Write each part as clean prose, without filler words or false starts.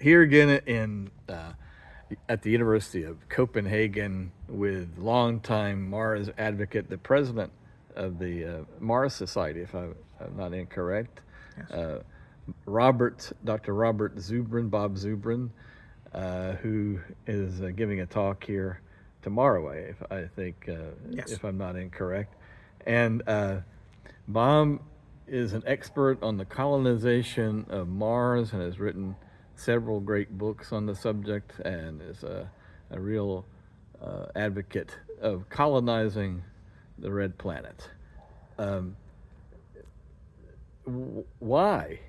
here again at the University of Copenhagen with longtime Mars advocate, the president of the Mars Society, if I'm not incorrect, Yes. Dr. Robert Zubrin, Bob Zubrin, who is giving a talk here tomorrow, Yes. if I'm not incorrect. And Bob is an expert on the colonization of Mars and has written several great books on the subject and is a real advocate of colonizing the red planet. Um, why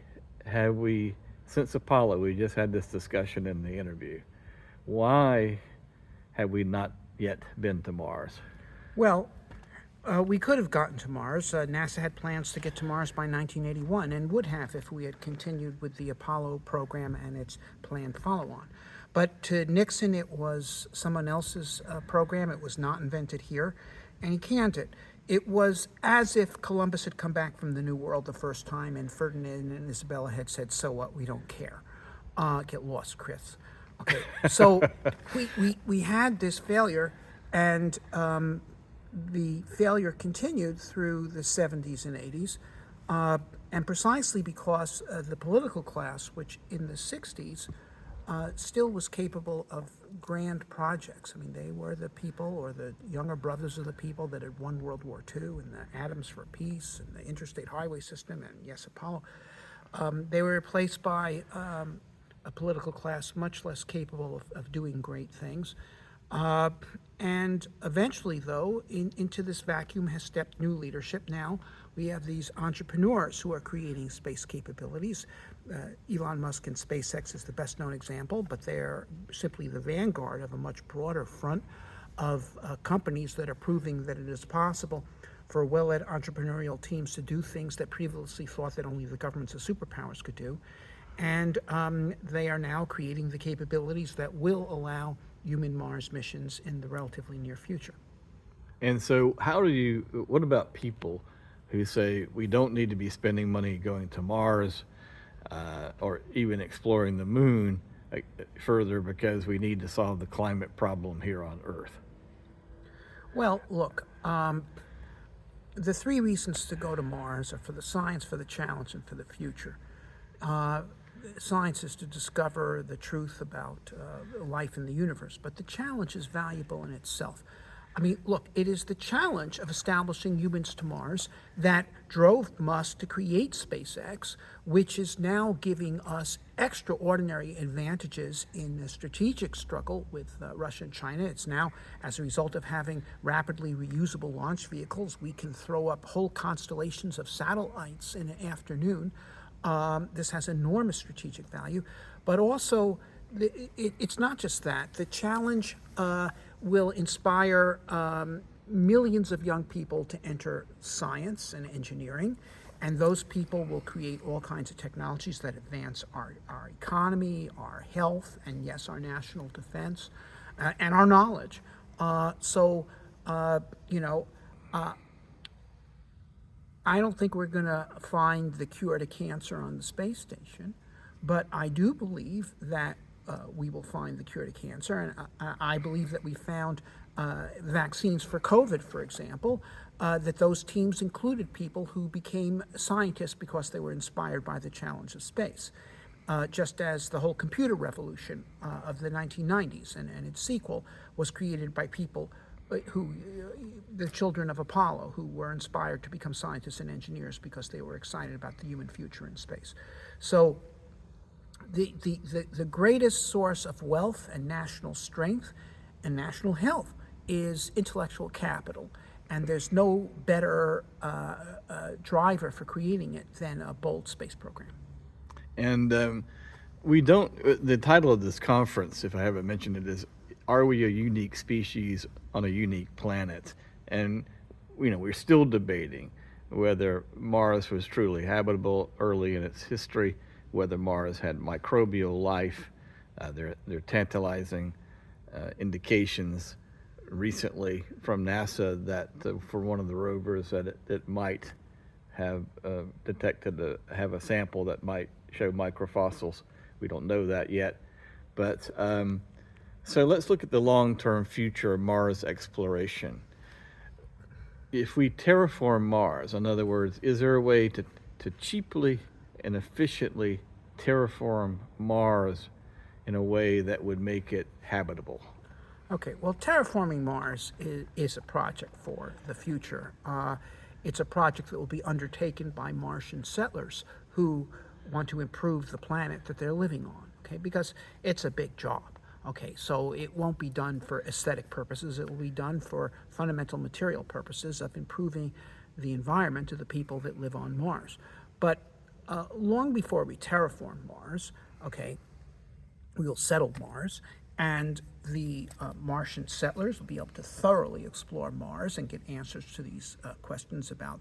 have we, since Apollo, we just had this discussion in the interview, why have we not yet been to Mars? Well, we could have gotten to Mars. NASA had plans to get to Mars by 1981 and would have if we had continued with the Apollo program and its planned follow-on. But to Nixon, it was someone else's program. It was not invented here, and he canned it. It was as if Columbus had come back from the New World the first time, and Ferdinand and Isabella had said, "So what? We don't care. Get lost, Chris." Okay, so we had this failure, and the failure continued through the 70s and 80s, and precisely because the political class, which in the 60s still was capable of grand projects. I mean, they were the people, or the younger brothers of the people, that had won World War II, and the Atoms for Peace, and the interstate highway system, and yes, Apollo. They were replaced by a political class much less capable of doing great things. And eventually, though, into this vacuum has stepped new leadership. Now we have these entrepreneurs who are creating space capabilities. Elon Musk and SpaceX is the best known example, but they're simply the vanguard of a much broader front of companies that are proving that it is possible for well-led entrepreneurial teams to do things that previously thought that only the governments of superpowers could do. And they are now creating the capabilities that will allow human Mars missions in the relatively near future. And so, what about people who say we don't need to be spending money going to Mars or even exploring the moon further because we need to solve the climate problem here on Earth? Well, look, the three reasons to go to Mars are for the science, for the challenge, and for the future. Science is to discover the truth about life in the universe, but the challenge is valuable in itself. I mean, look, it is the challenge of establishing humans to Mars that drove Musk to create SpaceX, which is now giving us extraordinary advantages in the strategic struggle with Russia and China. It's now, as a result of having rapidly reusable launch vehicles, we can throw up whole constellations of satellites in an afternoon. This has enormous strategic value, but also it's not just that. The challenge will inspire millions of young people to enter science and engineering, and those people will create all kinds of technologies that advance our economy, our health, and yes, our national defense, and our knowledge. I don't think we're going to find the cure to cancer on the space station, but I do believe that we will find the cure to cancer, and I believe that we found vaccines for COVID, for example, that those teams included people who became scientists because they were inspired by the challenge of space. Just as the whole computer revolution of the 1990s and its sequel was created by people the children of Apollo, who were inspired to become scientists and engineers because they were excited about the human future in space. So the greatest source of wealth and national strength and national health is intellectual capital. And there's no better driver for creating it than a bold space program. And the title of this conference, if I haven't mentioned it, is Are We a Unique Species on a Unique Planet? And, we're still debating whether Mars was truly habitable early in its history, whether Mars had microbial life. There are tantalizing indications recently from NASA that for one of the rovers that it might have detected have a sample that might show microfossils. We don't know that yet. But so let's look at the long-term future of Mars exploration. If we terraform Mars, in other words, is there a way to cheaply and efficiently terraform Mars in a way that would make it habitable? Okay, well, Terraforming Mars is a project for the future. It's a project that will be undertaken by Martian settlers who want to improve the planet that they're living on, okay, because it's a big job. Okay, so it won't be done for aesthetic purposes. It will be done for fundamental material purposes of improving the environment of the people that live on Mars. But long before we terraform Mars, okay, we will settle Mars, and the Martian settlers will be able to thoroughly explore Mars and get answers to these questions about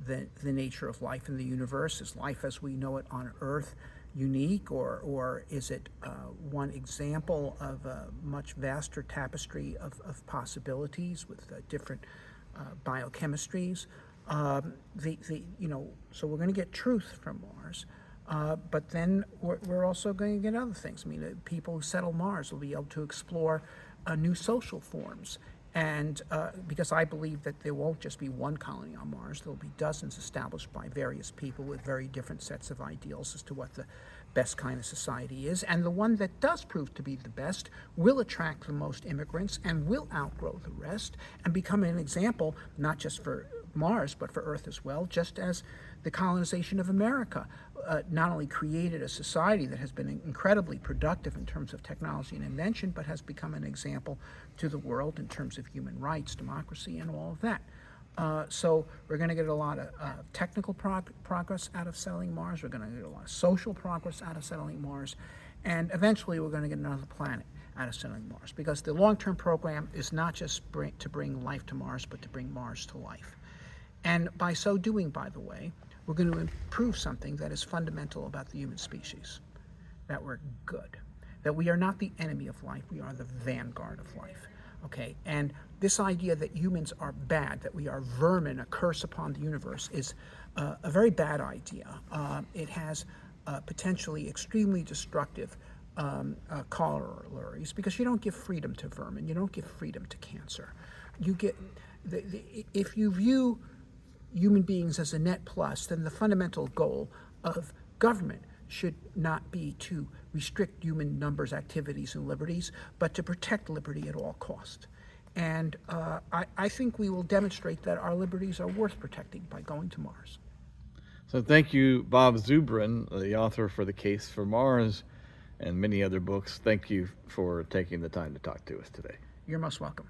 the nature of life in the universe. Is life as we know it on Earth unique, or is it one example of a much vaster tapestry of possibilities with different biochemistries? So we're going to get truth from Mars. But then we're also going to get other things. I mean, people who settle Mars will be able to explore new social forms. And because I believe that there won't just be one colony on Mars, there will be dozens established by various people with very different sets of ideals as to what the best kind of society is. And the one that does prove to be the best will attract the most immigrants and will outgrow the rest and become an example, not just for Mars, but for Earth as well, just as the colonization of America not only created a society that has been incredibly productive in terms of technology and invention, but has become an example to the world in terms of human rights, democracy, and all of that. So we're going to get a lot of technical progress out of settling Mars. We're going to get a lot of social progress out of settling Mars. And eventually we're going to get another planet out of settling Mars, because the long-term program is not just to bring life to Mars, but to bring Mars to life. And by so doing, by the way, we're going to improve something that is fundamental about the human species, that we're good, that we are not the enemy of life, we are the vanguard of life. Okay, and this idea that humans are bad, that we are vermin, a curse upon the universe, is a very bad idea. It has potentially extremely destructive corollaries, because you don't give freedom to vermin, you don't give freedom to cancer. You get if you view human beings as a net plus, then the fundamental goal of government should not be to restrict human numbers, activities, and liberties, but to protect liberty at all cost. And I think we will demonstrate that our liberties are worth protecting by going to Mars. So thank you, Bob Zubrin, the author for The Case for Mars and many other books. Thank you for taking the time to talk to us today. You're most welcome.